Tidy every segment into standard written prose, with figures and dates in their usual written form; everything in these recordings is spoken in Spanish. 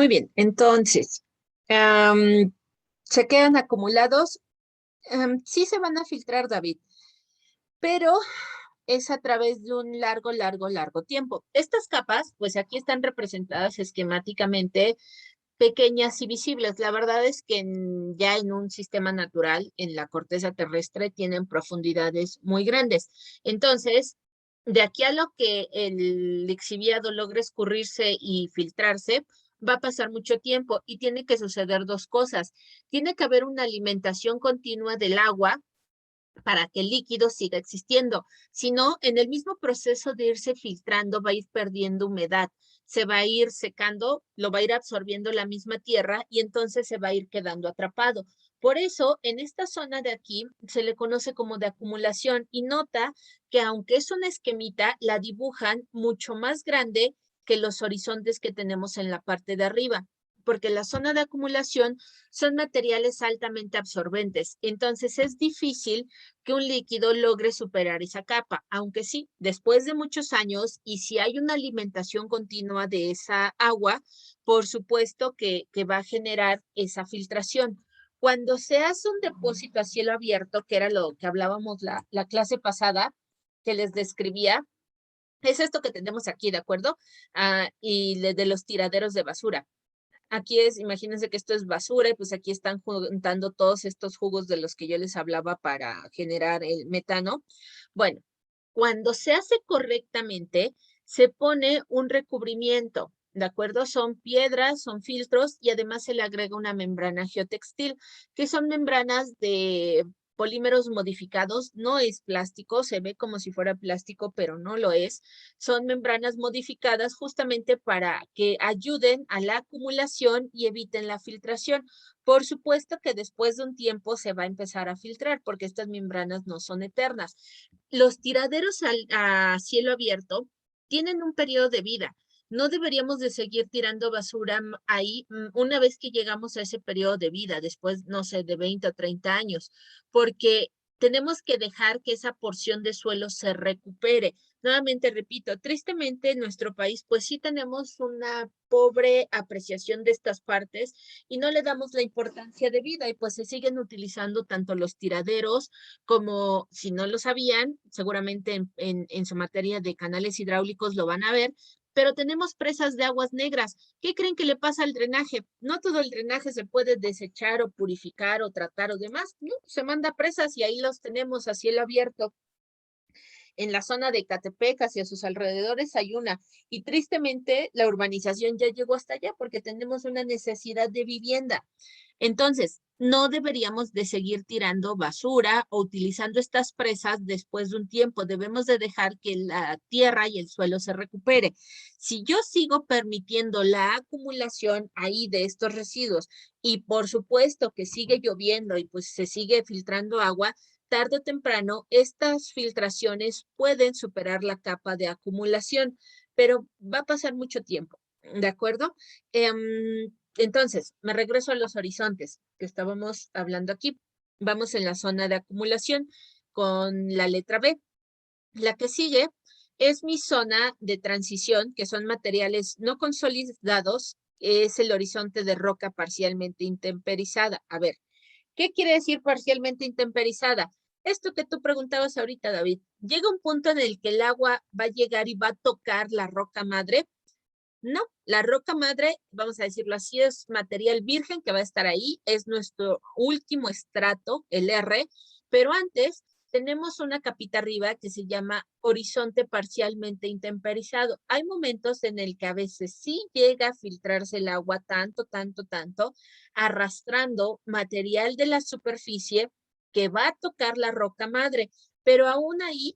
Muy bien, entonces, am, se quedan acumulados. Sí se van a filtrar, David, pero es a través de un largo, largo, largo tiempo. Estas capas, pues aquí están representadas esquemáticamente pequeñas y visibles. La verdad es que ya en un sistema natural, en la corteza terrestre, tienen profundidades muy grandes. Entonces, de aquí a lo que el lixiviado logre escurrirse y filtrarse, va a pasar mucho tiempo y tiene que suceder dos cosas. Tiene que haber una alimentación continua del agua para que el líquido siga existiendo. Si no, en el mismo proceso de irse filtrando, va a ir perdiendo humedad, se va a ir secando, lo va a ir absorbiendo la misma tierra y entonces se va a ir quedando atrapado. Por eso, en esta zona de aquí se le conoce como de acumulación y nota que aunque es una esquemita, la dibujan mucho más grande que los horizontes que tenemos en la parte de arriba, porque la zona de acumulación son materiales altamente absorbentes. Entonces es difícil que un líquido logre superar esa capa, aunque sí, después de muchos años y si hay una alimentación continua de esa agua, por supuesto que va a generar esa filtración. Cuando se hace un depósito a cielo abierto, que era lo que hablábamos la clase pasada, que les describía, es esto que tenemos aquí, ¿de acuerdo? Y de los tiraderos de basura. Aquí es, imagínense que esto es basura y pues aquí están juntando todos estos jugos de los que yo les hablaba para generar el metano. Bueno, cuando se hace correctamente, se pone un recubrimiento, ¿de acuerdo? Son piedras, son filtros y además se le agrega una membrana geotextil, que son membranas de polímeros modificados, no es plástico, se ve como si fuera plástico, pero no lo es. Son membranas modificadas justamente para que ayuden a la acumulación y eviten la filtración. Por supuesto que después de un tiempo se va a empezar a filtrar porque estas membranas no son eternas. Los tiraderos a cielo abierto tienen un periodo de vida. No deberíamos de seguir tirando basura ahí una vez que llegamos a ese periodo de vida, después, no sé, de 20 o 30 años, porque tenemos que dejar que esa porción de suelo se recupere. Nuevamente repito, tristemente en nuestro país, pues sí tenemos una pobre apreciación de estas partes y no le damos la importancia de vida y pues se siguen utilizando tanto los tiraderos como, si no lo sabían, seguramente en su materia de canales hidráulicos lo van a ver, pero tenemos presas de aguas negras. ¿Qué creen que le pasa al drenaje? No todo el drenaje se puede desechar o purificar o tratar o demás, ¿no? Se manda a presas y ahí los tenemos a cielo abierto. En la zona de Catepec, hacia sus alrededores, hay una. Y tristemente, la urbanización ya llegó hasta allá porque tenemos una necesidad de vivienda. Entonces, no deberíamos de seguir tirando basura o utilizando estas presas después de un tiempo. Debemos de dejar que la tierra y el suelo se recupere. Si yo sigo permitiendo la acumulación ahí de estos residuos y por supuesto que sigue lloviendo y pues se sigue filtrando agua, tarde o temprano estas filtraciones pueden superar la capa de acumulación, pero va a pasar mucho tiempo, ¿de acuerdo? Entonces, me regreso a los horizontes que estábamos hablando aquí. Vamos en la zona de acumulación con la letra B. La que sigue es mi zona de transición, que son materiales no consolidados, es el horizonte de roca parcialmente intemperizada. A ver, ¿qué quiere decir parcialmente intemperizada? Esto que tú preguntabas ahorita, David, llega un punto en el que el agua va a llegar y va a tocar la roca madre. No, la roca madre, vamos a decirlo así, es material virgen que va a estar ahí, es nuestro último estrato, el R, pero antes tenemos una capita arriba que se llama horizonte parcialmente intemperizado. Hay momentos en el que a veces sí llega a filtrarse el agua tanto, tanto, tanto, arrastrando material de la superficie que va a tocar la roca madre, pero aún ahí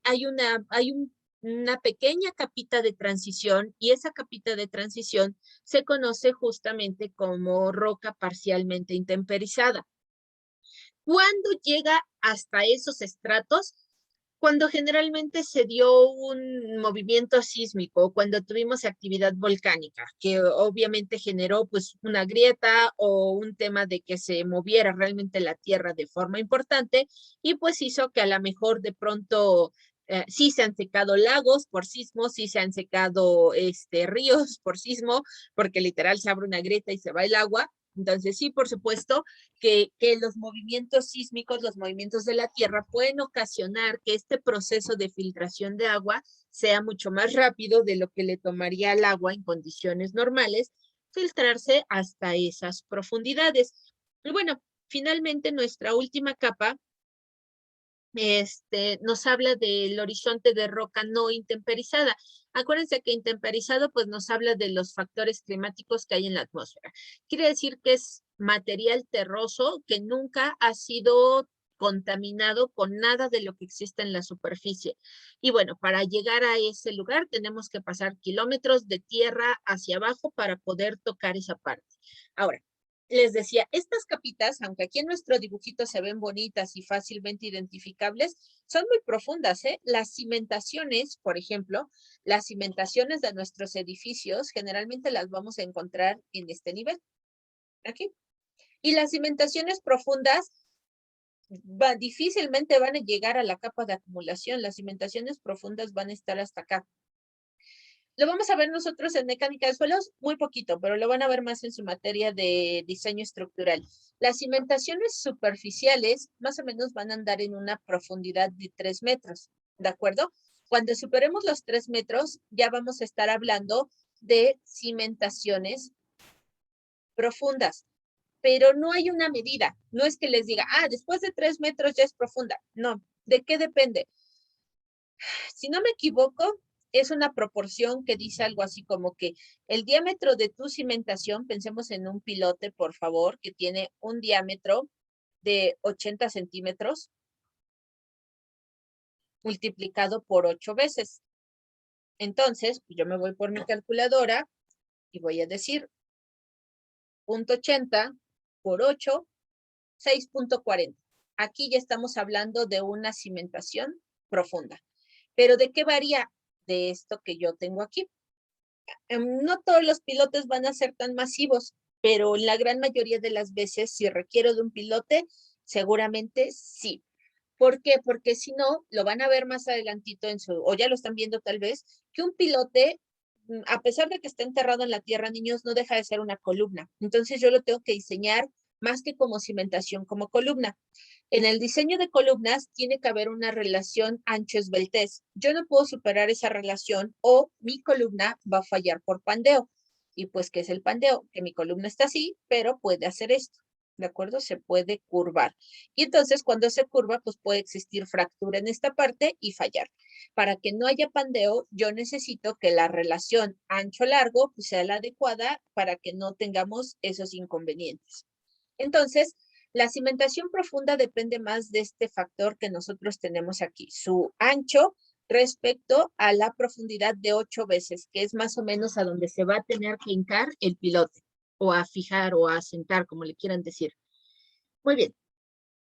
una pequeña capita de transición y esa capita de transición se conoce justamente como roca parcialmente intemperizada. ¿Cuándo llega hasta esos estratos? Cuando generalmente se dio un movimiento sísmico, cuando tuvimos actividad volcánica, que obviamente generó pues una grieta o un tema de que se moviera realmente la tierra de forma importante y pues hizo que a lo mejor de pronto Sí se han secado lagos por sismo, sí se han secado ríos por sismo, porque literal se abre una grieta y se va el agua. Entonces, sí, por supuesto que los movimientos sísmicos, los movimientos de la tierra pueden ocasionar que este proceso de filtración de agua sea mucho más rápido de lo que le tomaría al agua en condiciones normales filtrarse hasta esas profundidades. Y bueno, finalmente nuestra última capa nos habla del horizonte de roca no intemperizada. Acuérdense que intemperizado pues nos habla de los factores climáticos que hay en la atmósfera. Quiere decir que es material terroso que nunca ha sido contaminado con nada de lo que existe en la superficie. Y bueno, para llegar a ese lugar tenemos que pasar kilómetros de tierra hacia abajo para poder tocar esa parte. Ahora, les decía, estas capitas, aunque aquí en nuestro dibujito se ven bonitas y fácilmente identificables, son muy profundas, ¿eh? Las cimentaciones, por ejemplo, las cimentaciones de nuestros edificios, generalmente las vamos a encontrar en este nivel, aquí. Y las cimentaciones profundas difícilmente van a llegar a la capa de acumulación. Las cimentaciones profundas van a estar hasta acá. Lo vamos a ver nosotros en mecánica de suelos muy poquito, pero lo van a ver más en su materia de diseño estructural. Las cimentaciones superficiales más o menos van a andar en una profundidad de 3 metros, ¿de acuerdo? Cuando superemos los 3 metros, ya vamos a estar hablando de cimentaciones profundas, pero no hay una medida. No es que les diga, después de 3 metros ya es profunda. No, ¿de qué depende? Si no me equivoco, es una proporción que dice algo así como que el diámetro de tu cimentación, pensemos en un pilote, por favor, que tiene un diámetro de 80 centímetros multiplicado por 8 veces. Entonces, yo me voy por mi calculadora y voy a decir 0.80 por 8, 6.40. Aquí ya estamos hablando de una cimentación profunda. ¿Pero de qué varía? De esto que yo tengo aquí. No todos los pilotes van a ser tan masivos, pero la gran mayoría de las veces, si requiero de un pilote, seguramente sí. ¿Por qué? Porque si no, lo van a ver más adelantito o ya lo están viendo tal vez, que un pilote, a pesar de que está enterrado en la tierra, niños, no deja de ser una columna. Entonces yo lo tengo que diseñar más que como cimentación, como columna. En el diseño de columnas tiene que haber una relación ancho-esbeltez. Yo no puedo superar esa relación o mi columna va a fallar por pandeo. Y pues, ¿qué es el pandeo? Que mi columna está así, pero puede hacer esto. ¿De acuerdo? Se puede curvar. Y entonces, cuando se curva, pues puede existir fractura en esta parte y fallar. Para que no haya pandeo, yo necesito que la relación ancho-largo pues, sea la adecuada para que no tengamos esos inconvenientes. Entonces, la cimentación profunda depende más de este factor que nosotros tenemos aquí, su ancho respecto a la profundidad de 8 veces, que es más o menos a donde se va a tener que hincar el pilote, o a fijar o a sentar, como le quieran decir. Muy bien.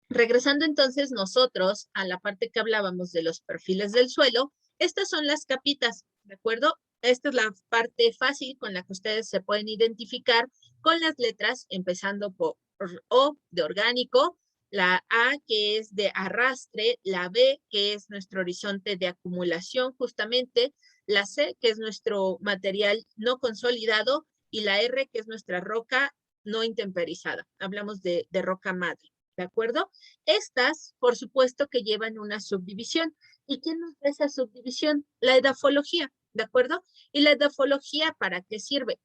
Regresando entonces nosotros a la parte que hablábamos de los perfiles del suelo, estas son las capitas, ¿de acuerdo? Esta es la parte fácil con la que ustedes se pueden identificar con las letras, empezando por O de orgánico, la A que es de arrastre, la B que es nuestro horizonte de acumulación justamente, la C que es nuestro material no consolidado y la R que es nuestra roca no intemperizada. Hablamos de roca madre, ¿de acuerdo? Estas, por supuesto, que llevan una subdivisión. ¿Y quién nos da esa subdivisión? La edafología, ¿de acuerdo? ¿Y la edafología para qué sirve?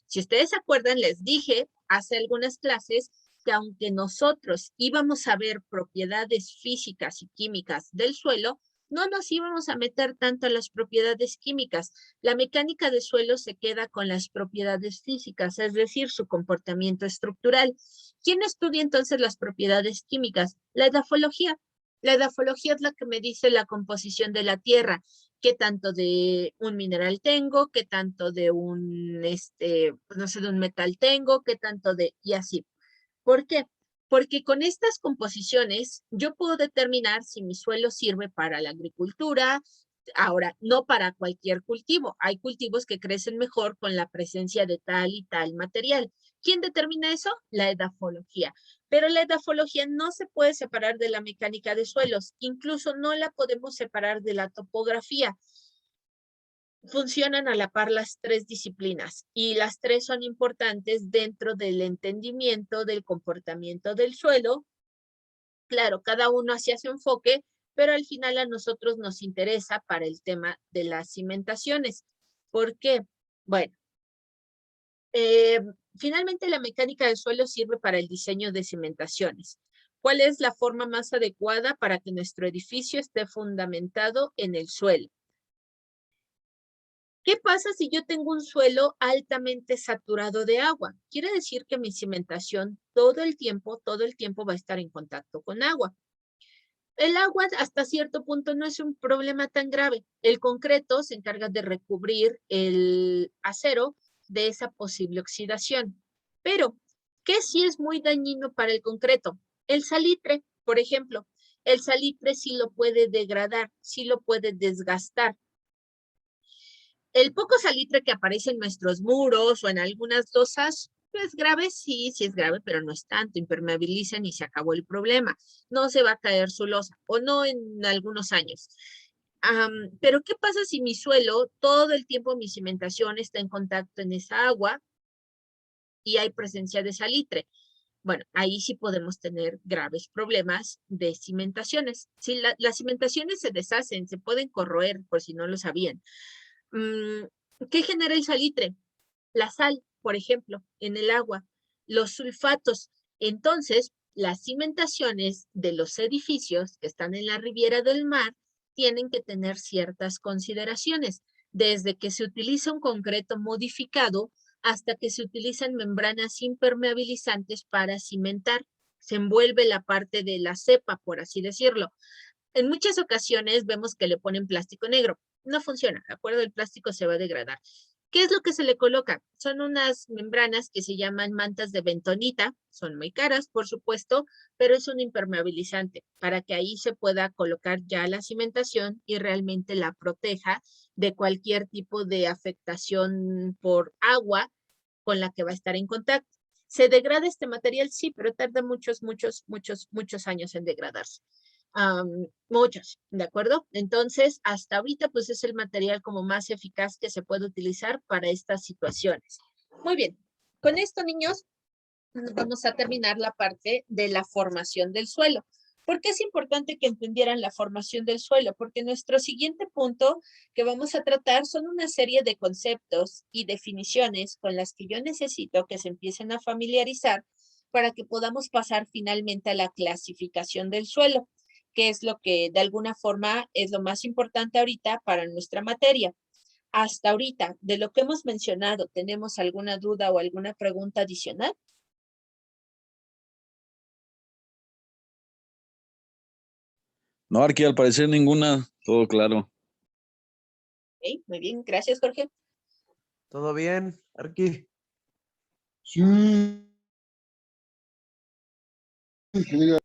Si ustedes se acuerdan, les dije hace algunas clases que aunque nosotros íbamos a ver propiedades físicas y químicas del suelo, no nos íbamos a meter tanto a las propiedades químicas. La mecánica de suelo se queda con las propiedades físicas, es decir, su comportamiento estructural. ¿Quién estudia entonces las propiedades químicas? La edafología. La edafología es la que me dice la composición de la tierra, qué tanto de un mineral tengo, qué tanto de no sé, de un metal tengo, qué tanto de, y así. ¿Por qué? Porque con estas composiciones yo puedo determinar si mi suelo sirve para la agricultura. Ahora, no para cualquier cultivo. Hay cultivos que crecen mejor con la presencia de tal y tal material. ¿Quién determina eso? La edafología. Pero la edafología no se puede separar de la mecánica de suelos, incluso no la podemos separar de la topografía. Funcionan a la par las tres disciplinas y las tres son importantes dentro del entendimiento del comportamiento del suelo. Claro, cada uno hacia su enfoque, pero al final a nosotros nos interesa para el tema de las cimentaciones. ¿Por qué? Bueno, eh, finalmente la mecánica del suelo sirve para el diseño de cimentaciones. ¿Cuál es la forma más adecuada para que nuestro edificio esté fundamentado en el suelo? ¿Qué pasa si yo tengo un suelo altamente saturado de agua? Quiere decir que mi cimentación todo el tiempo va a estar en contacto con agua. El agua hasta cierto punto no es un problema tan grave. El concreto se encarga de recubrir el acero de esa posible oxidación. Pero, ¿qué sí es muy dañino para el concreto? El salitre, por ejemplo. El salitre sí lo puede degradar, sí lo puede desgastar. El poco salitre que aparece en nuestros muros o en algunas losas, ¿es grave? Sí, sí es grave, pero no es tanto. Impermeabilizan y se acabó el problema. No se va a caer su losa, o no en algunos años. Pero ¿qué pasa si mi suelo, todo el tiempo mi cimentación está en contacto en esa agua y hay presencia de salitre? Bueno, ahí sí podemos tener graves problemas de cimentaciones. Si las cimentaciones se deshacen, se pueden corroer, por si no lo sabían. ¿Qué genera el salitre? La sal, por ejemplo, en el agua, los sulfatos. Entonces, las cimentaciones de los edificios que están en la riviera del mar tienen que tener ciertas consideraciones, desde que se utiliza un concreto modificado hasta que se utilizan membranas impermeabilizantes para cimentar. Se envuelve la parte de la cepa, por así decirlo. En muchas ocasiones vemos que le ponen plástico negro. No funciona, ¿de acuerdo? El plástico se va a degradar. ¿Qué es lo que se le coloca? Son unas membranas que se llaman mantas de bentonita. Son muy caras, por supuesto, pero es un impermeabilizante para que ahí se pueda colocar ya la cimentación y realmente la proteja de cualquier tipo de afectación por agua con la que va a estar en contacto. ¿Se degrada este material? Sí, pero tarda muchos años en degradarse. Muchos, ¿de acuerdo? Entonces, hasta ahorita, pues es el material como más eficaz que se puede utilizar para estas situaciones. Muy bien, con esto, niños, vamos a terminar la parte de la formación del suelo. ¿Por qué es importante que entendieran la formación del suelo? Porque nuestro siguiente punto que vamos a tratar son una serie de conceptos y definiciones con las que yo necesito que se empiecen a familiarizar para que podamos pasar finalmente a la clasificación del suelo, que es lo que de alguna forma es lo más importante ahorita para nuestra materia. Hasta ahorita, de lo que hemos mencionado, ¿tenemos alguna duda o alguna pregunta adicional? No, Arqui, al parecer ninguna, todo claro. Ok, muy bien, gracias, Jorge. ¿Todo bien, Arqui? Sí, que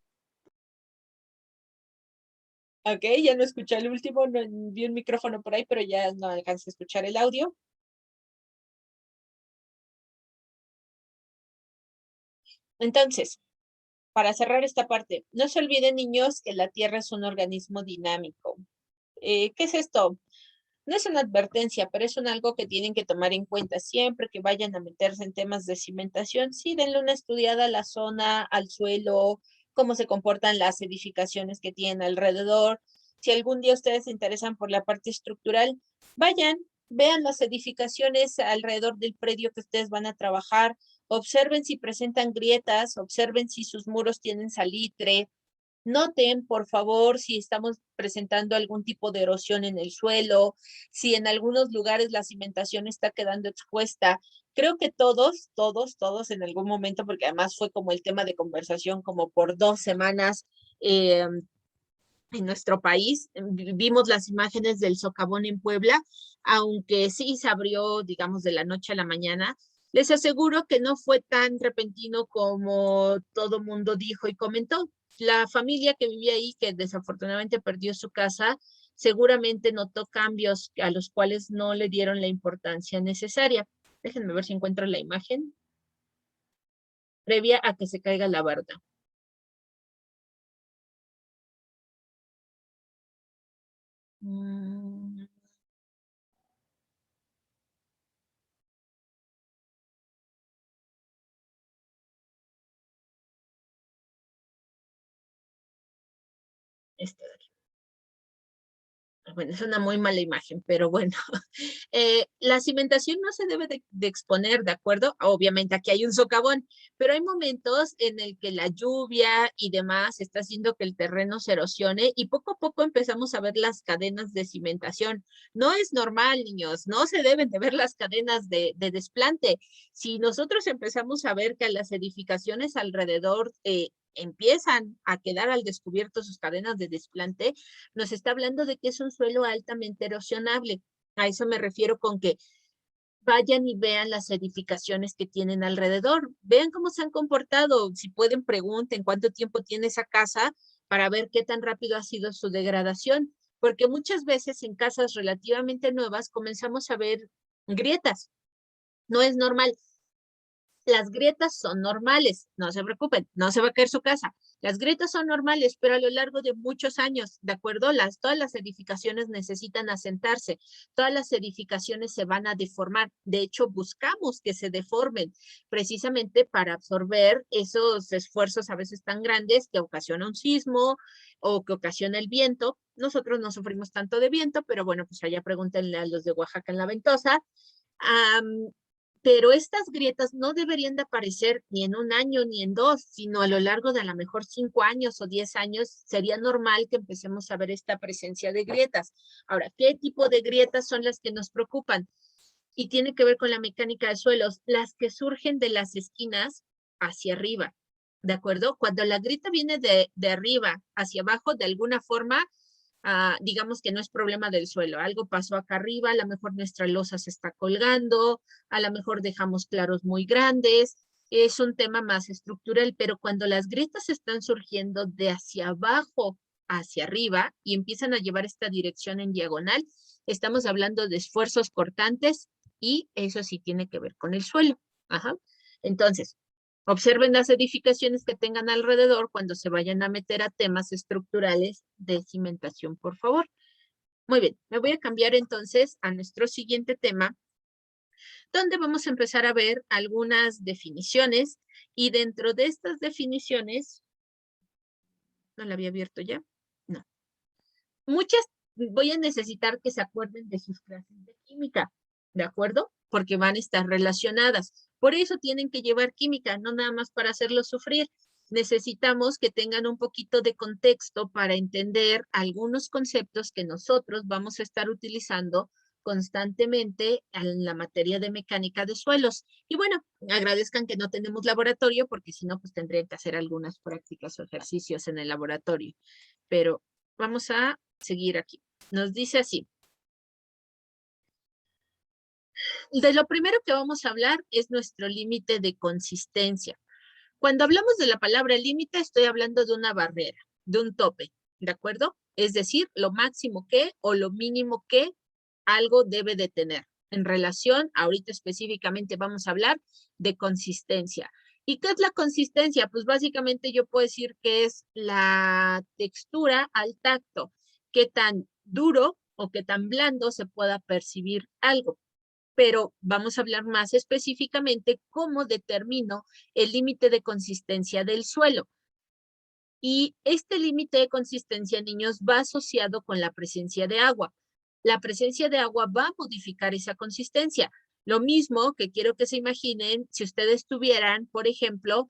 Ok, ya no escuché el último, no, vi un micrófono por ahí, pero ya no alcancé a escuchar el audio. Entonces, para cerrar esta parte, no se olviden, niños, que la Tierra es un organismo dinámico. ¿Qué es esto? No es una advertencia, pero es un algo que tienen que tomar en cuenta siempre que vayan a meterse en temas de cimentación. Sí, denle una estudiada a la zona, al suelo, cómo se comportan las edificaciones que tienen alrededor. Si algún día ustedes se interesan por la parte estructural, vayan, vean las edificaciones alrededor del predio que ustedes van a trabajar, observen si presentan grietas, observen si sus muros tienen salitre. Noten, por favor, si estamos presentando algún tipo de erosión en el suelo, si en algunos lugares la cimentación está quedando expuesta. Creo que todos en algún momento, porque además fue como el tema de conversación como por 2 semanas en nuestro país, vimos las imágenes del socavón en Puebla, aunque sí se abrió, digamos, de la noche a la mañana. Les aseguro que no fue tan repentino como todo mundo dijo y comentó. La familia que vivía ahí, que desafortunadamente perdió su casa, seguramente notó cambios a los cuales no le dieron la importancia necesaria. Déjenme ver si encuentro la imagen. previa a que se caiga la barda. Este de aquí. Bueno, es una muy mala imagen, pero bueno. La cimentación no se debe de exponer, ¿de acuerdo? Obviamente aquí hay un socavón, pero hay momentos en el que la lluvia y demás está haciendo que el terreno se erosione y poco a poco empezamos a ver las cadenas de cimentación. No es normal, niños, no se deben de ver las cadenas de desplante. Si nosotros empezamos a ver que las edificaciones alrededor empiezan a quedar al descubierto sus cadenas de desplante, nos está hablando de que es un suelo altamente erosionable. A eso me refiero con que vayan y vean las edificaciones que tienen alrededor. Vean cómo se han comportado. Si pueden, pregunten cuánto tiempo tiene esa casa para ver qué tan rápido ha sido su degradación. Porque muchas veces en casas relativamente nuevas comenzamos a ver grietas. No es normal. Las grietas son normales, no se preocupen, no se va a caer su casa. Las grietas son normales, pero a lo largo de muchos años, ¿de acuerdo? Todas las edificaciones necesitan asentarse, todas las edificaciones se van a deformar. De hecho, buscamos que se deformen precisamente para absorber esos esfuerzos a veces tan grandes que ocasiona un sismo o que ocasiona el viento. Nosotros no sufrimos tanto de viento, pero bueno, pues allá pregúntenle a los de Oaxaca en la Ventosa. Pero estas grietas no deberían de aparecer ni en un año ni en dos, sino a lo largo de a lo mejor 5 años o 10 años. Sería normal que empecemos a ver esta presencia de grietas. Ahora, ¿qué tipo de grietas son las que nos preocupan? Y tiene que ver con la mecánica de suelos, las que surgen de las esquinas hacia arriba, ¿de acuerdo? Cuando la grieta viene de arriba hacia abajo, de alguna forma, digamos que no es problema del suelo, algo pasó acá arriba, a lo mejor nuestra losa se está colgando, a lo mejor dejamos claros muy grandes, es un tema más estructural, pero cuando las grietas están surgiendo de hacia abajo hacia arriba y empiezan a llevar esta dirección en diagonal, estamos hablando de esfuerzos cortantes y eso sí tiene que ver con el suelo. Ajá. Entonces, observen las edificaciones que tengan alrededor cuando se vayan a meter a temas estructurales de cimentación, por favor. Muy bien, me voy a cambiar entonces a nuestro siguiente tema, donde vamos a empezar a ver algunas definiciones y dentro de estas definiciones, ¿no la había abierto ya? No. Muchas voy a necesitar que se acuerden de sus clases de química, ¿de acuerdo? Porque van a estar relacionadas. Por eso tienen que llevar química, no nada más para hacerlos sufrir. Necesitamos que tengan un poquito de contexto para entender algunos conceptos que nosotros vamos a estar utilizando constantemente en la materia de mecánica de suelos. Y bueno, agradezcan que no tenemos laboratorio, porque si no, pues tendrían que hacer algunas prácticas o ejercicios en el laboratorio. Pero vamos a seguir aquí. Nos dice así. De lo primero que vamos a hablar es nuestro límite de consistencia. Cuando hablamos de la palabra límite, estoy hablando de una barrera, de un tope, ¿de acuerdo? Es decir, lo máximo que o lo mínimo que algo debe de tener. En relación, ahorita específicamente vamos a hablar de consistencia. ¿Y qué es la consistencia? Pues básicamente yo puedo decir que es la textura al tacto, qué tan duro o qué tan blando se pueda percibir algo. Pero vamos a hablar más específicamente cómo determino el límite de consistencia del suelo. Y este límite de consistencia, niños, va asociado con la presencia de agua. La presencia de agua va a modificar esa consistencia. Lo mismo que quiero que se imaginen si ustedes tuvieran, por ejemplo,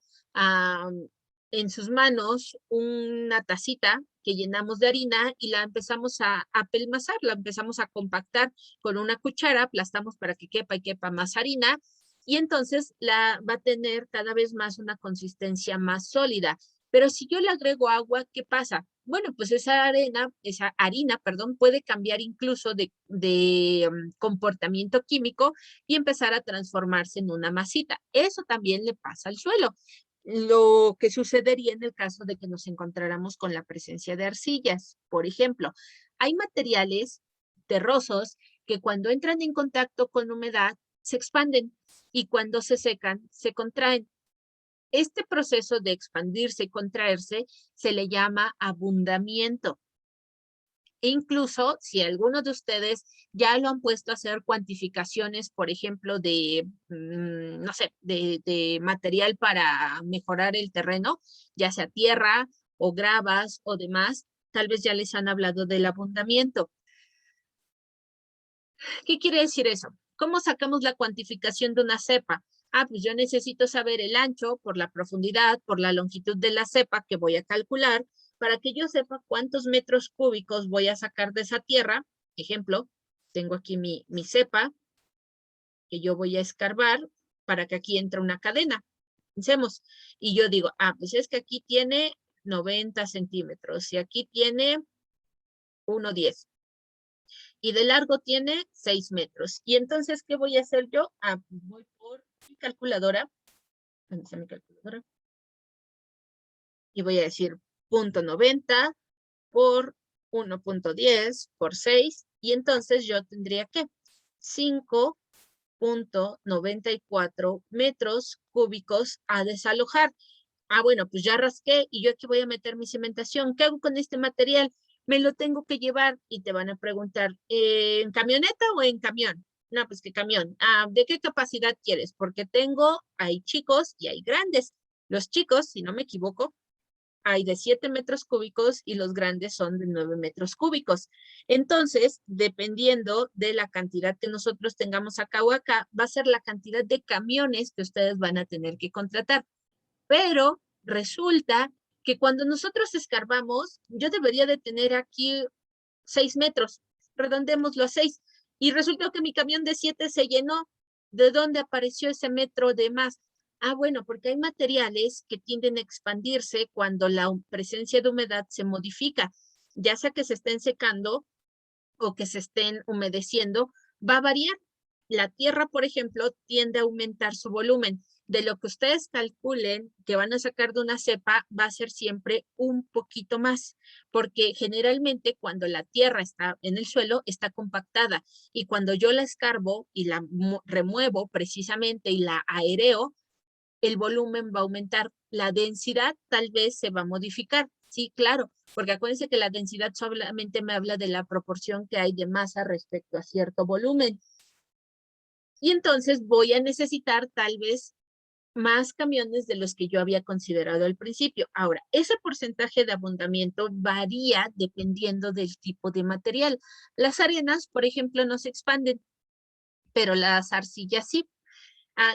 en sus manos una tacita que llenamos de harina y la empezamos a apelmazar, la empezamos a compactar con una cuchara, aplastamos para que quepa y quepa más harina y entonces va a tener cada vez más una consistencia más sólida. Pero si yo le agrego agua, ¿qué pasa? Bueno, pues esa harina, perdón, puede cambiar incluso de comportamiento químico y empezar a transformarse en una masita. Eso también le pasa al suelo. Lo que sucedería en el caso de que nos encontráramos con la presencia de arcillas. Por ejemplo, hay materiales terrosos que cuando entran en contacto con humedad se expanden y cuando se secan se contraen. Este proceso de expandirse y contraerse se le llama abundamiento. E incluso si algunos de ustedes ya lo han puesto a hacer cuantificaciones, por ejemplo, de, no sé, de material para mejorar el terreno, ya sea tierra o gravas o demás, tal vez ya les han hablado del abundamiento. ¿Qué quiere decir eso? ¿Cómo sacamos la cuantificación de una cepa? Ah, pues yo necesito saber el ancho por la profundidad, por la longitud de la cepa que voy a calcular, para que yo sepa cuántos metros cúbicos voy a sacar de esa tierra. Ejemplo, tengo aquí mi cepa que yo voy a escarbar para que aquí entre una cadena. Pensemos. Y yo digo, ah, pues es que aquí tiene 90 centímetros y aquí tiene 1,10. Y de largo tiene 6 metros. Y entonces, ¿qué voy a hacer yo? Ah, pues voy por mi calculadora. ¿Dónde está mi calculadora? Y voy a decir .90 por 1.10 por 6. Y entonces yo tendría que 5.94 metros cúbicos a desalojar. Ah, bueno, pues ya rasqué y yo aquí voy a meter mi cimentación. ¿Qué hago con este material? Me lo tengo que llevar y te van a preguntar, ¿en camioneta o en camión? No, pues que camión. Ah, ¿de qué capacidad quieres? Porque hay chicos y hay grandes. Los chicos, si no me equivoco, hay de 7 metros cúbicos y los grandes son de 9 metros cúbicos. Entonces, dependiendo de la cantidad que nosotros tengamos acá o acá, va a ser la cantidad de camiones que ustedes van a tener que contratar. Pero resulta que cuando nosotros escarbamos, yo debería de tener aquí 6 metros, redondémoslo a 6, y resultó que mi camión de 7 se llenó. ¿De dónde apareció ese metro de más? Ah, bueno, porque hay materiales que tienden a expandirse cuando la presencia de humedad se modifica, ya sea que se estén secando o que se estén humedeciendo, va a variar. La tierra, por ejemplo, tiende a aumentar su volumen. De lo que ustedes calculen que van a sacar de una cepa, va a ser siempre un poquito más, porque generalmente cuando la tierra está en el suelo, está compactada, y cuando yo la escarbo y la remuevo precisamente y la aereo, el volumen va a aumentar, la densidad tal vez se va a modificar. Sí, claro, porque acuérdense que la densidad solamente me habla de la proporción que hay de masa respecto a cierto volumen. Y entonces voy a necesitar tal vez más camiones de los que yo había considerado al principio. Ahora, ese porcentaje de abundamiento varía dependiendo del tipo de material. Las arenas, por ejemplo, no se expanden, pero las arcillas sí.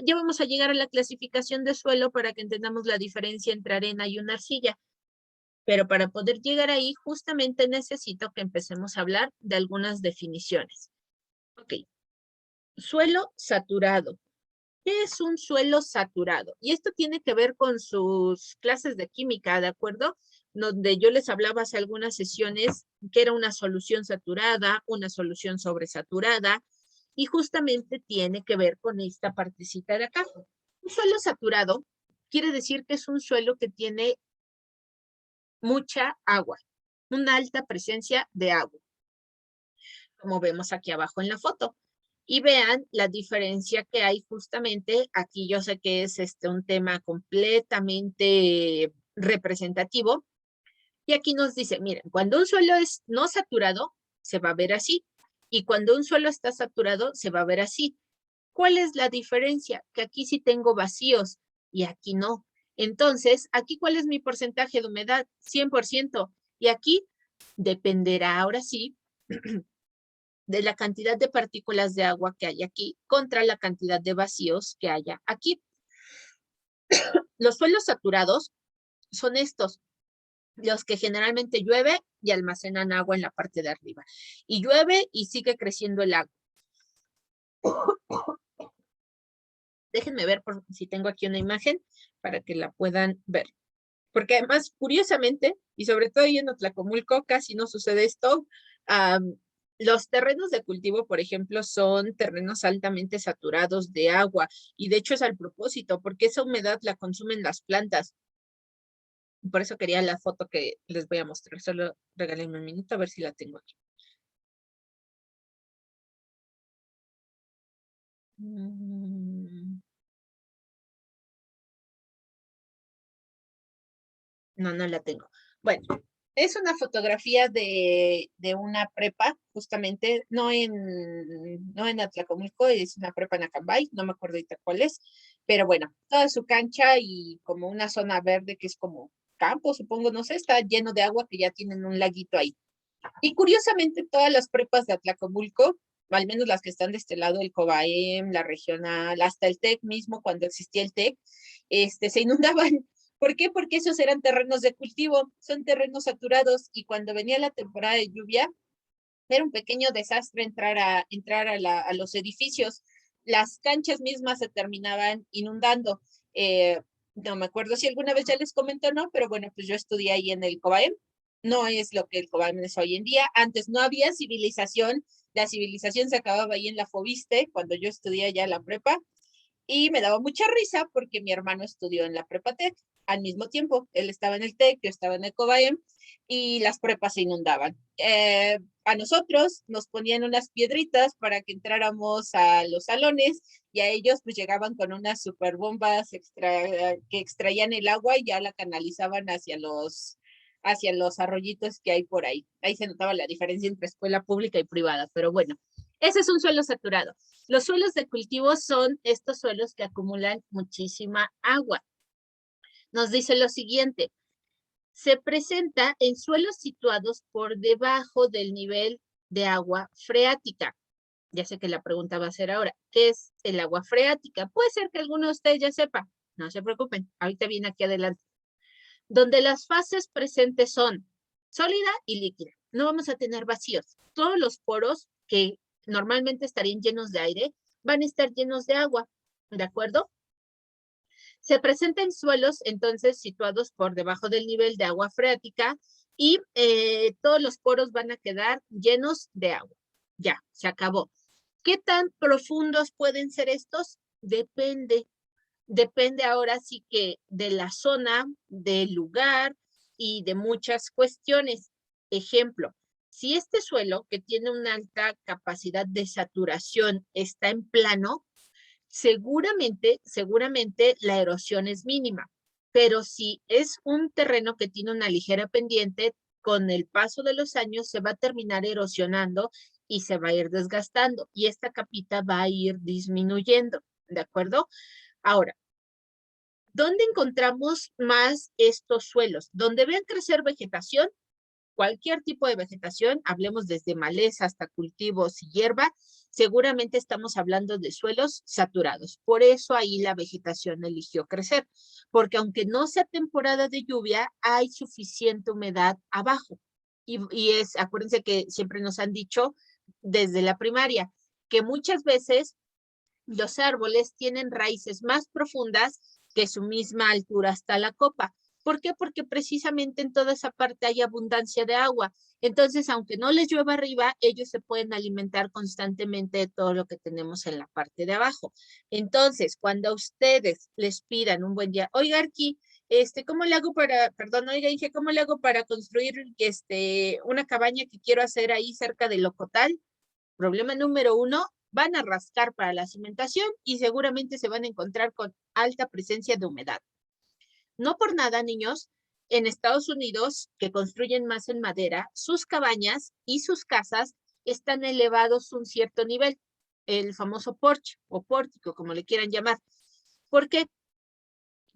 Ya vamos a llegar a la clasificación de suelo para que entendamos la diferencia entre arena y una arcilla. Pero para poder llegar ahí, justamente necesito que empecemos a hablar de algunas definiciones. Ok, suelo saturado. ¿Qué es un suelo saturado? Y esto tiene que ver con sus clases de química, ¿de acuerdo? Donde yo les hablaba hace algunas sesiones que era una solución saturada, una solución sobresaturada, y justamente tiene que ver con esta partecita de acá. Un suelo saturado quiere decir que es un suelo que tiene mucha agua, una alta presencia de agua, como vemos aquí abajo en la foto. Y vean la diferencia que hay justamente, aquí yo sé que es un tema completamente representativo, y aquí nos dice, miren, cuando un suelo es no saturado, se va a ver así, y cuando un suelo está saturado, se va a ver así. ¿Cuál es la diferencia? Que aquí sí tengo vacíos y aquí no. Entonces, aquí, ¿cuál es mi porcentaje de humedad? 100%. Y aquí dependerá ahora sí de la cantidad de partículas de agua que hay aquí contra la cantidad de vacíos que haya aquí. Los suelos saturados son estos, los que generalmente llueve y almacenan agua en la parte de arriba. Y llueve y sigue creciendo el agua. Déjenme ver si tengo aquí una imagen para que la puedan ver. Porque además, curiosamente, y sobre todo ahí en Otlacomulco, casi no sucede esto. Los terrenos de cultivo, por ejemplo, son terrenos altamente saturados de agua, y de hecho es al propósito, porque esa humedad la consumen las plantas. Por eso quería la foto que les voy a mostrar. Solo regálenme un minuto a ver si la tengo aquí. No la tengo. Bueno, es una fotografía de una prepa, justamente, no en Atlacomulco, es una prepa en Acambay, no me acuerdo ahorita cuál es, pero bueno, toda su cancha y como una zona verde que es como campo, supongo, no sé, está lleno de agua que ya tienen un laguito ahí. Y curiosamente todas las prepas de Atlacomulco, al menos las que están de este lado, el COBAEM, la regional, hasta el TEC mismo, cuando existía el TEC, se inundaban. ¿Por qué? Porque esos eran terrenos de cultivo, son terrenos saturados y cuando venía la temporada de lluvia, era un pequeño desastre entrar a los edificios. Las canchas mismas se terminaban inundando. No me acuerdo si alguna vez ya les comentó o no, pero bueno, pues yo estudié ahí en el COBAEM. No es lo que el COBAEM es hoy en día. Antes no había civilización. La civilización se acababa ahí en la Fobiste, cuando yo estudié ya la prepa. Y me daba mucha risa porque mi hermano estudió en la prepa TEC al mismo tiempo. Él estaba en el TEC, yo estaba en el COBAEM y las prepas se inundaban. A nosotros nos ponían unas piedritas para que entráramos a los salones y a ellos pues llegaban con unas super bombas que extraían el agua y ya la canalizaban hacia los arroyitos que hay por ahí. Ahí se notaba la diferencia entre escuela pública y privada, pero bueno, ese es un suelo saturado. Los suelos de cultivo son estos suelos que acumulan muchísima agua. Nos dice lo siguiente, se presenta en suelos situados por debajo del nivel de agua freática. Ya sé que la pregunta va a ser ahora, ¿qué es el agua freática? Puede ser que alguno de ustedes ya sepa, no se preocupen, ahorita viene aquí adelante. Donde las fases presentes son sólida y líquida. No vamos a tener vacíos. Todos los poros que normalmente estarían llenos de aire van a estar llenos de agua, ¿de acuerdo? Se presenta en suelos, entonces, situados por debajo del nivel de agua freática y todos los poros van a quedar llenos de agua. Ya, se acabó. ¿Qué tan profundos pueden ser estos? Depende. Depende ahora sí que de la zona, del lugar y de muchas cuestiones. Ejemplo, si este suelo que tiene una alta capacidad de saturación está en plano, seguramente la erosión es mínima. Pero si es un terreno que tiene una ligera pendiente, con el paso de los años se va a terminar erosionando y se va a ir desgastando y esta capita va a ir disminuyendo, ¿de acuerdo? Ahora, ¿dónde encontramos más estos suelos? Donde vean crecer vegetación, cualquier tipo de vegetación, hablemos desde maleza hasta cultivos y hierba, seguramente estamos hablando de suelos saturados. Por eso ahí la vegetación eligió crecer, porque aunque no sea temporada de lluvia, hay suficiente humedad abajo. Acuérdense que siempre nos han dicho desde la primaria, que muchas veces los árboles tienen raíces más profundas que su misma altura hasta la copa. ¿Por qué? Porque precisamente en toda esa parte hay abundancia de agua. Entonces, aunque no les llueva arriba, ellos se pueden alimentar constantemente de todo lo que tenemos en la parte de abajo. Entonces, cuando a ustedes les pidan un buen día, oiga, Arqui, ¿cómo le hago perdón, oiga, Inge, ¿cómo le hago para construir una cabaña que quiero hacer ahí cerca del Ocotal? Problema número 1, van a rascar para la cimentación y seguramente se van a encontrar con alta presencia de humedad. No por nada, niños, en Estados Unidos, que construyen más en madera, sus cabañas y sus casas están elevados un cierto nivel, el famoso porche o pórtico, como le quieran llamar. ¿Por qué?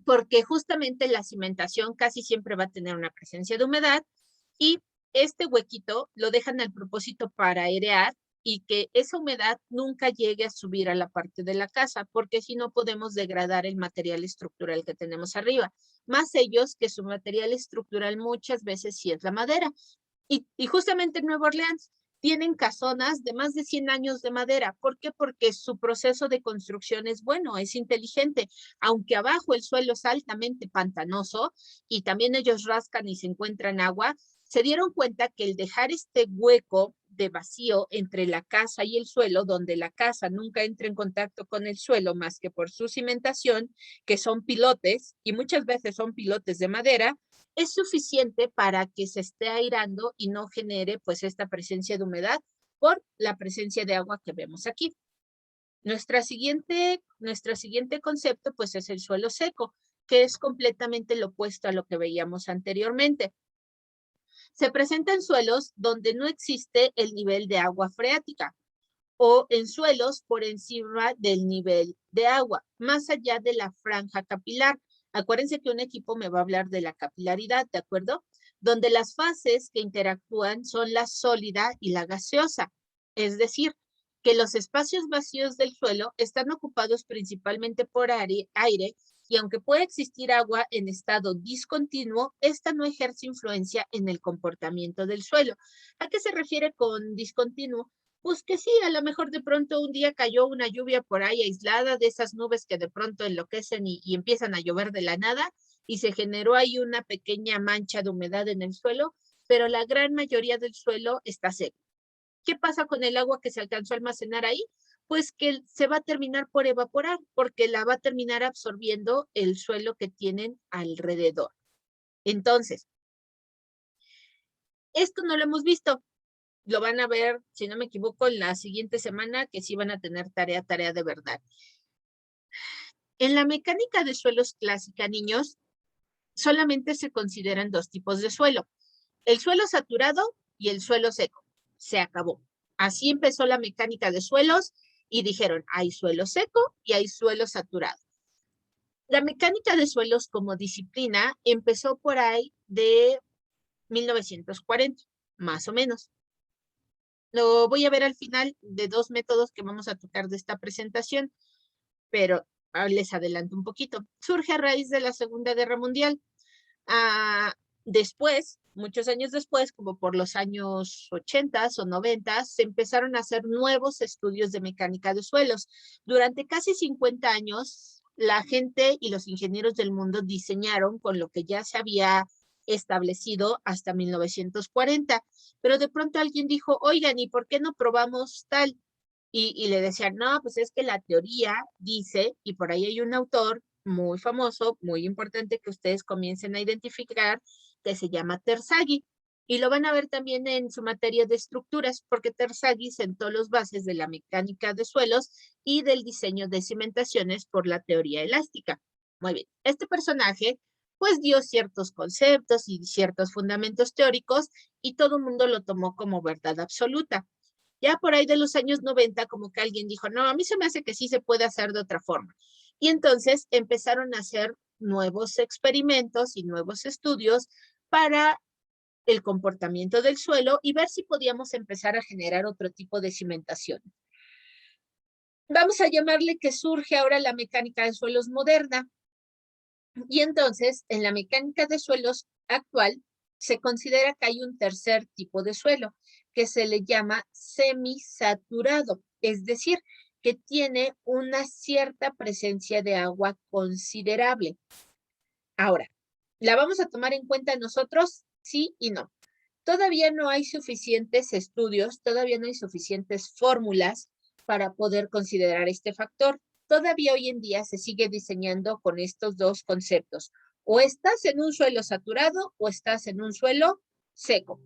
Porque justamente la cimentación casi siempre va a tener una presencia de humedad y este huequito lo dejan al propósito para airear y que esa humedad nunca llegue a subir a la parte de la casa, porque si no podemos degradar el material estructural que tenemos arriba. Más ellos que su material estructural muchas veces sí es la madera. Y justamente en Nueva Orleans tienen casonas de más de 100 años de madera. ¿Por qué? Porque su proceso de construcción es bueno, es inteligente. Aunque abajo el suelo es altamente pantanoso y también ellos rascan y se encuentran agua, se dieron cuenta que el dejar este hueco de vacío entre la casa y el suelo, donde la casa nunca entra en contacto con el suelo más que por su cimentación, que son pilotes, y muchas veces son pilotes de madera, es suficiente para que se esté airando y no genere pues esta presencia de humedad por la presencia de agua que vemos aquí. Nuestra siguiente concepto pues es el suelo seco. que es completamente lo opuesto a lo que veíamos anteriormente. Se presenta en suelos donde no existe el nivel de agua freática o en suelos por encima del nivel de agua, más allá de la franja capilar. Acuérdense que un equipo me va a hablar de la capilaridad, ¿de acuerdo? Donde las fases que interactúan son la sólida y la gaseosa. Es decir, que los espacios vacíos del suelo están ocupados principalmente por aire y aunque puede existir agua en estado discontinuo, esta no ejerce influencia en el comportamiento del suelo. ¿A qué se refiere con discontinuo? Pues que sí, a lo mejor de pronto un día cayó una lluvia por ahí aislada de esas nubes que de pronto enloquecen y empiezan a llover de la nada y se generó ahí una pequeña mancha de humedad en el suelo, pero la gran mayoría del suelo está seco. ¿Qué pasa con el agua que se alcanzó a almacenar ahí? Pues que se va a terminar por evaporar, porque la va a terminar absorbiendo el suelo que tienen alrededor. Entonces, esto no lo hemos visto. Lo van a ver, si no me equivoco, en la siguiente semana, que sí van a tener tarea de verdad. En la mecánica de suelos clásica, niños, solamente se consideran dos tipos de suelo. El suelo saturado y el suelo seco. Se acabó. Así empezó la mecánica de suelos y dijeron, hay suelo seco y hay suelo saturado. La mecánica de suelos como disciplina empezó por ahí de 1940, más o menos. Lo voy a ver al final de dos métodos que vamos a tocar de esta presentación, pero les adelanto un poquito. Surge a raíz de la Segunda Guerra Mundial. Después, muchos años después, como por los años 80 o 90, se empezaron a hacer nuevos estudios de mecánica de suelos. Durante casi 50 años, la gente y los ingenieros del mundo diseñaron con lo que ya se había establecido hasta 1940. Pero de pronto alguien dijo, oigan, ¿y por qué no probamos tal? Y le decían, no, pues es que la teoría dice, y por ahí hay un autor muy famoso, muy importante que ustedes comiencen a identificar, que se llama Terzaghi. Y lo van a ver también en su materia de estructuras, porque Terzaghi sentó los bases de la mecánica de suelos y del diseño de cimentaciones por la teoría elástica. Muy bien, este personaje pues dio ciertos conceptos y ciertos fundamentos teóricos y todo el mundo lo tomó como verdad absoluta. Ya por ahí de los años 90, como que alguien dijo, no, a mí se me hace que sí se puede hacer de otra forma. Y entonces empezaron a hacer nuevos experimentos y nuevos estudios para el comportamiento del suelo y ver si podíamos empezar a generar otro tipo de cimentación. Vamos a llamarle que surge ahora la mecánica de suelos moderna. Y entonces, en la mecánica de suelos actual, se considera que hay un tercer tipo de suelo, que se le llama semisaturado, es decir, que tiene una cierta presencia de agua considerable. Ahora, ¿la vamos a tomar en cuenta nosotros? Sí y no. Todavía no hay suficientes estudios, todavía no hay suficientes fórmulas para poder considerar este factor. Todavía hoy en día se sigue diseñando con estos dos conceptos. O estás en un suelo saturado o estás en un suelo seco.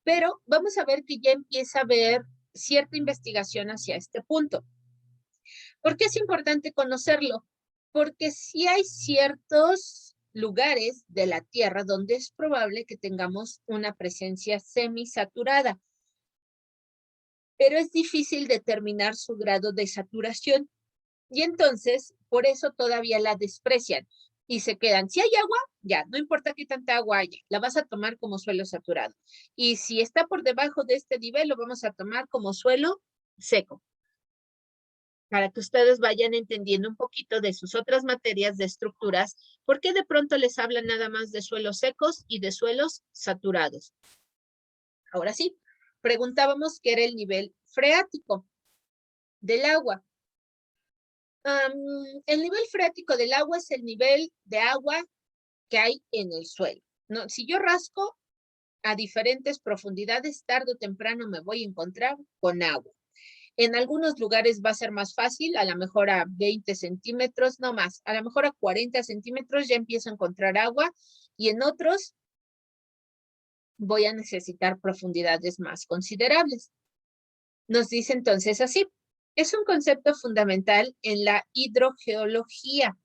Pero vamos a ver que ya empieza a haber cierta investigación hacia este punto. ¿Por qué es importante conocerlo? Porque sí hay ciertos lugares de la Tierra donde es probable que tengamos una presencia semisaturada, pero es difícil determinar su grado de saturación y entonces por eso todavía la desprecian y se quedan. Si hay agua, ya, no importa qué tanta agua haya, la vas a tomar como suelo saturado. Y si está por debajo de este nivel, lo vamos a tomar como suelo seco, para que ustedes vayan entendiendo un poquito de sus otras materias de estructuras, por qué de pronto les hablan nada más de suelos secos y de suelos saturados. Ahora sí, preguntábamos qué era el nivel freático del agua. El nivel freático del agua es el nivel de agua que hay en el suelo. No, si yo rasco a diferentes profundidades, tarde o temprano me voy a encontrar con agua. En algunos lugares va a ser más fácil, a lo mejor a 20 centímetros, no más, a lo mejor a 40 centímetros ya empiezo a encontrar agua y en otros voy a necesitar profundidades más considerables. Nos dice entonces así, es un concepto fundamental en la hidrogeología.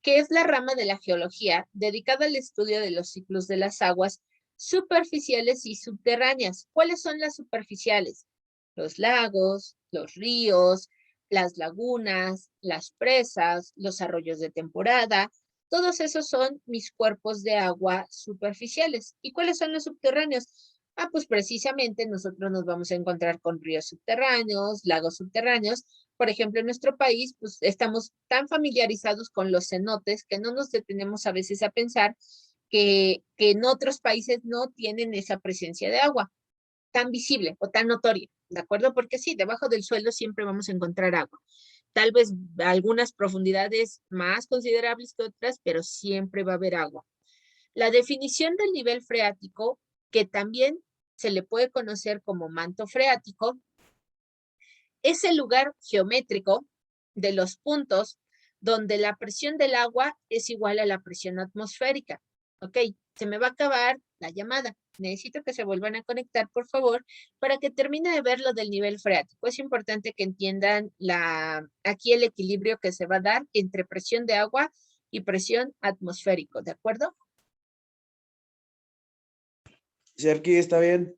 que es la rama de la geología dedicada al estudio de los ciclos de las aguas superficiales y subterráneas. ¿Cuáles son las superficiales? Los lagos, los ríos, las lagunas, las presas, los arroyos de temporada. Todos esos son mis cuerpos de agua superficiales. ¿Y cuáles son los subterráneos? Pues precisamente nosotros nos vamos a encontrar con ríos subterráneos, lagos subterráneos. Por ejemplo, en nuestro país, pues estamos tan familiarizados con los cenotes que no nos detenemos a veces a pensar que en otros países no tienen esa presencia de agua tan visible o tan notoria, ¿de acuerdo? Porque sí, debajo del suelo siempre vamos a encontrar agua. Tal vez algunas profundidades más considerables que otras, pero siempre va a haber agua. La definición del nivel freático, que también se le puede conocer como manto freático, es el lugar geométrico de los puntos donde la presión del agua es igual a la presión atmosférica. Ok, se me va a acabar la llamada. Necesito que se vuelvan a conectar, por favor, para que termine de ver lo del nivel freático. Es importante que entiendan aquí el equilibrio que se va a dar entre presión de agua y presión atmosférico, ¿de acuerdo? Sí, Arqui, está bien.